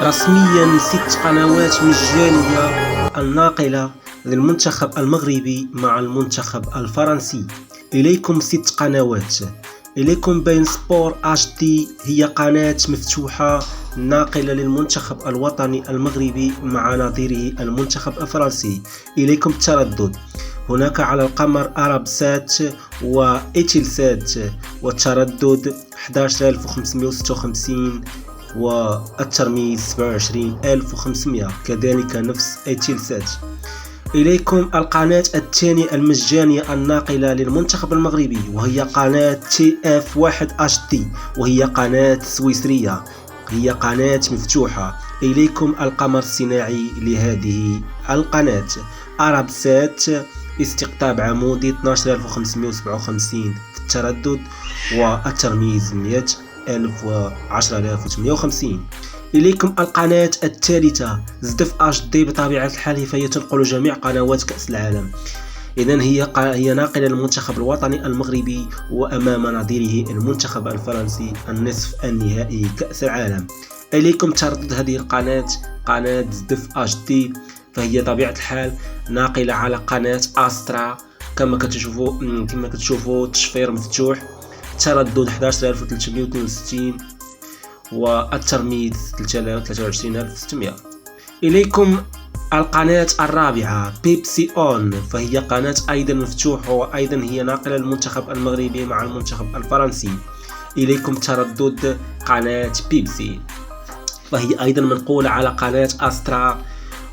رسميا 6 قنوات مجانية الناقلة للمنتخب المغربي مع المنتخب الفرنسي. إليكم 6 قنوات. إليكم بين سبور اتش دي، هي قناة مفتوحة ناقلة للمنتخب الوطني المغربي مع نظيره المنتخب الفرنسي. إليكم التردد، هناك على القمر أرب سات وإيتيل سات، والتردد 11556 والترميز 27500، كذلك نفس إيتيل سات. إليكم القناة الثانية المجانية الناقلة للمنتخب المغربي، وهي قناة TF1HD، وهي قناة سويسرية، هي قناة مفتوحة. إليكم القمر الصناعي لهذه القناة أرب سات، استقطاب عمودي 12557 في التردد، والترميز 100,000 و 10850. إليكم القناة الثالثة زدف اتش دي، بطبيعة الحال فهي تنقل جميع قنوات كأس العالم. إذن هي ناقلة للمنتخب الوطني المغربي وأمام نظيره المنتخب الفرنسي النصف النهائي كأس العالم. إليكم تردد هذه القناة، قناة زدف اتش دي، فهي طبيعة الحال ناقلة على قناة أسترا. كما كتشوفوا التشفير مفتوح، تردد 11362 والترميز 23600. إليكم القناة الرابعة بيبسي أون، فهي قناة أيضا مفتوحة وأيضا هي ناقلة للمنتخب المغربي مع المنتخب الفرنسي. إليكم تردد قناة بيبسي، فهي أيضا منقولة على قناة أسترا،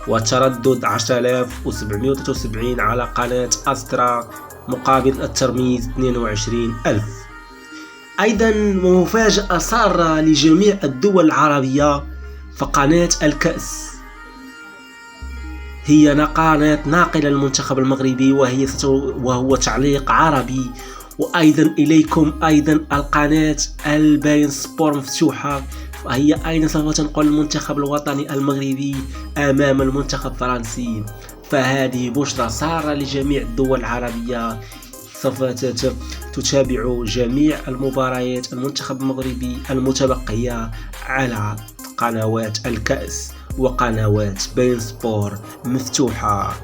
وتردد 10773 على قناة أسترا مقابل الترميز 22000. أيضا مفاجأة سارة لجميع الدول العربية، فقناة الكأس هي قناة ناقلة للمنتخب المغربي وهو تعليق عربي. وأيضا إليكم أيضا القناة البين سبور مفتوحة، فهي أيضا سوف تنقل المنتخب الوطني المغربي أمام المنتخب الفرنسي. فهذه بشرى سارة لجميع الدول العربية، سوف تتابع جميع المباريات المنتخب المغربي المتبقية على قنوات الكأس وقنوات بين سبور مفتوحة.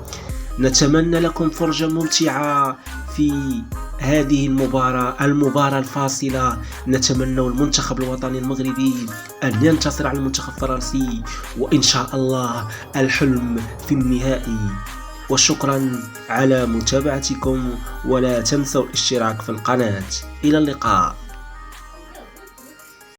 نتمنى لكم فرجة ممتعة في هذه المباراة الفاصلة. نتمنى المنتخب الوطني المغربي أن ينتصر على المنتخب الفرنسي، وإن شاء الله الحلم في النهائي. وشكرا على متابعتكم، ولا تنسوا الاشتراك في القناة. إلى اللقاء.